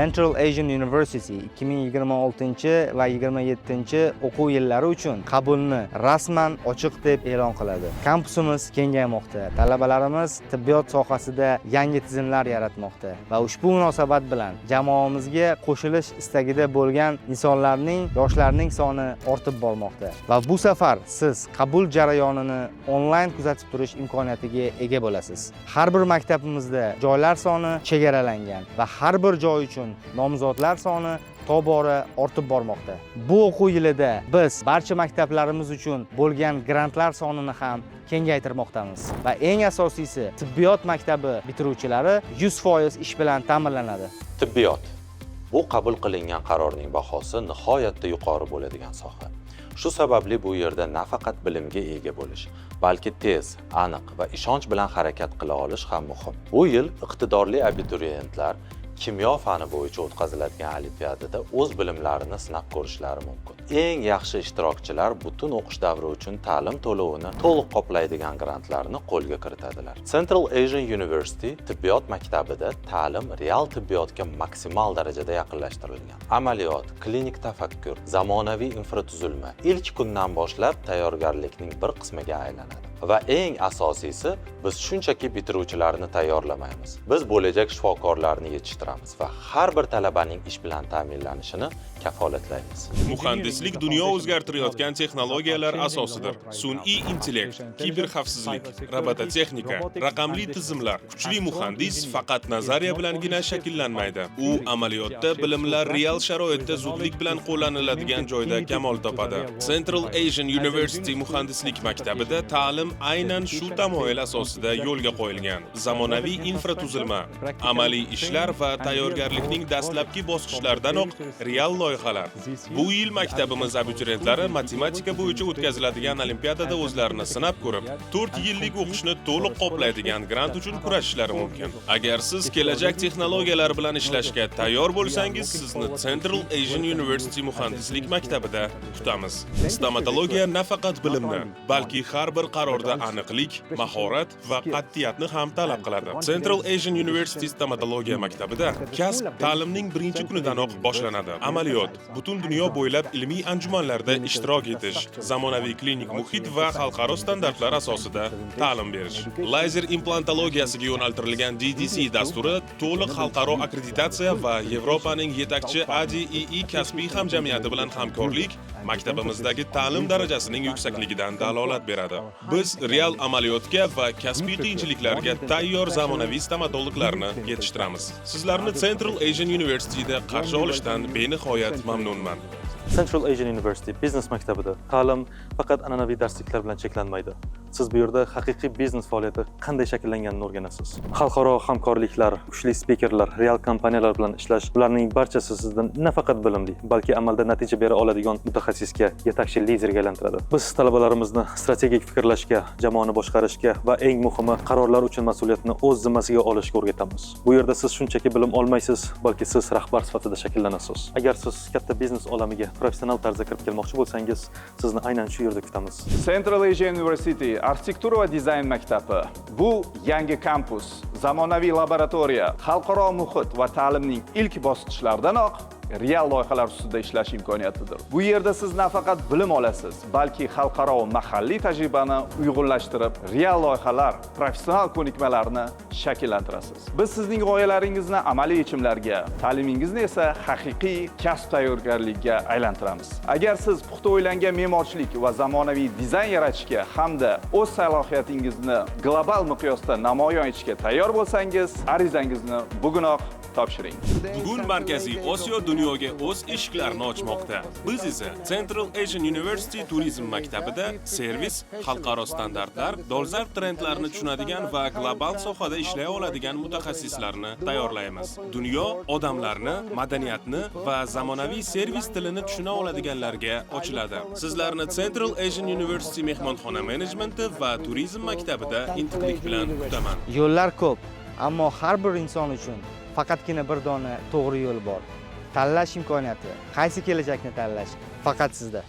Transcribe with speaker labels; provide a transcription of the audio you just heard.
Speaker 1: Central Asian University 2026 va 27 o'quv yillari uchun qabulni rasman ochiq deb e'lon qiladi. Kampusimiz kengaymoqda. Talabalarimiz tibbiyot sohasida yangi tizimlar yaratmoqda va ushbu munosabat bilan jamoamizga qo'shilish istagida bo'lgan insonlarning, yoshlarning soni ortib bormoqda. Va bu safar siz qabul jarayonini onlayn kuzatib turish imkoniyatiga ega bo'lasiz. Har bir maktabimizda joylar soni chegaralangan va har bir joy uchun nomzodlar soni tobora ortib bormoqda. Bu o'quv yilida biz barcha maktablarimiz uchun bo'lgan grantlar sonini ham kengaytirmoqdamiz va eng asosiysi tibbiyot maktabi bitiruvchilari 100% ish bilan ta'minlanadi.
Speaker 2: Tibbiyot bu qabul qilingan qarorning bahosi nihoyatda yuqori bo'ladigan soha. Shu sababli bu yerda nafaqat bilimga ega bo'lish, balki tez, aniq va ishonch bilan harakat qila olish ham muhim. Bu yil iqtidorli abituriyentlar kimyo fani bo'yicha o'tkaziladigan olimpiadada o'z bilimlarini sinab ko'rishlari mumkin. Eng yaxshi ishtirokchilar butun o'qish davri uchun ta'lim to'lovini to'liq qoplaydigan grantlarni qo'lga kiritadilar. Central Asian University tibbiyot maktabida ta'lim real tibbiyotga maksimal darajada yaqinlashtirilgan. Amaliyot, klinik tafakkur, zamonaviy infratuzilma ilk kundan boshlab tayyorgarlikning bir qismiga aylanadi. Va eng asosiysi, biz shunchaki bitiruvchilarni tayyorlamaymiz. Biz bo'lajak shifokorlarni yetishtiramiz va har bir talabaning ish bilan ta'minlanishini kafolatlaymiz.
Speaker 3: Muhandislik dunyo o'zgartirayotgan texnologiyalar asosidir. Sun'iy intellekt, kiberxavfsizlik, robototexnika, raqamli tizimlar. Kuchli muhandis faqat nazariya bilangina shakllanmaydi. U amaliyotda bilimlar real sharoitda zudlik bilan qo'llaniladigan joyda kamol topadi. Central Asian University muhandislik maktabida ta'lim aynan shu tamoyil asosida yo'lga qo'yilgan. Zamonaviy infratuzilma, amaliy ishlar va tayyorgarlikning dastlabki bosqichlaridanoq real loyihalar. Bu yil maktabimiz abituriyentlari matematika bo'yicha o'tkaziladigan olimpiadada o'zlarini sinab ko'rib, 4 yillik o'qishni to'liq qoplaydigan grant uchun kurashishlari mumkin. Agar siz kelajak texnologiyalar bilan ishlashga tayyor bo'lsangiz, sizni Central Asian University muhandislik maktabida kutamiz. Stomatologiya nafaqat bilimni, balki har bir qarorda aniqlik, mahorat va qat'iyatni ham talab qiladi. Central Asian University stomatologiya maktabida kasb ta'limning birinchi kunidanoq boshlanadi. Amaliyot, butun dunyo bo'ylab ilmiy anjumanlarda ishtirok etish, zamonaviy klinik muhit va xalqaro standartlar asosida ta'lim berish. Lazer implantologiyasiga yo'naltirilgan DDC dasturi to'liq xalqaro akkreditatsiya va Yevropaning yetakchi ADII kasbiy hamjamiyati bilan hamkorlik maktabimizdagi ta'lim darajasining yuksakligidan dalolat beradi. Biz real amaliyotga va kasbiy qiyinchiliklarga tayyor zamonaviy stomatologlarni yetishtiramiz. Sizlarni Central Asian University'da qarshi olishdan benihoyat mamnunman.
Speaker 4: Central Asian University biznes maktabida ta'lim faqat an'anaviy darsliklar bilan cheklanmaydi. Siz bu yerda haqiqiy biznes faoliyati qanday shakllanganini o'rganasiz. Xalqaro hamkorliklar, kuchli spikerlar, real kompaniyalar bilan ishlash, ularning barchasi sizdan nafaqat bilimli, balki amalda natija bera oladigan mutaxassisga, yetakchi liderga aylantiradi. Biz talabalarimizni strategik fikrlashga, jamoani boshqarishga va eng muhimi qarorlar uchun mas'uliyatni o'z zimmasiga olishga o'rgatamiz. Bu yerda siz shunchaki bilim olmaysiz, balki siz rahbar sifatida shakllanasiz. Agar siz katta biznes olamiga professional tarzda kirib kelmoqchi bo'lsangiz, sizni aynan shu yerda kutamiz.
Speaker 5: Central Asian University arxitektura va dizayn maktabi. Bu yangi kampus, zamonaviy laboratoriya, xalqaro muhit va ta'limning ilk bosqichlardanoq real loyihalar ustida ishlash imkoniyatidir. Bu yerda siz nafaqat bilim olasiz, balki xalqaro va mahalliy tajribani uyg'unlashtirib, real loyihalar, professional ko'nikmalarni shakllantirasiz. Biz sizning g'oyalaringizni amaliy yechimlarga, ta'limingizni esa haqiqiy kasb tayyorgarligiga aylantiramiz. Agar siz puxta o'ylangan me'morchilik va zamonaviy dizayn yaratishga hamda o'z salohiyatingizni global miqyosda namoyon etishga tayyor bo'lsangiz, arizangizni bugunoq topshiring.
Speaker 3: Bugun Markaziy Osiyo dunyoga o'z eshiklarini ochmoqda. Biz esa Central Asian University turizm maktabida servis, xalqaro standartlar, dolzarb trendlarni tushunadigan va global sohada ishlay oladigan mutaxassislarni tayyorlaymiz. Dunyo odamlarni, madaniyatni va zamonaviy servis tilini tushuna oladiganlarga ochiladi. Sizlarni Central Asian University mehmonxona menejmenti va turizm maktabida intiqlik bilan kutaman.
Speaker 1: Yo'llar ko'p, ammo har bir inson uchun faqatgina bir dona to'g'ri yo'l bor. Tanlash imkoniyati, qaysi kelajakni tanlash faqat sizda.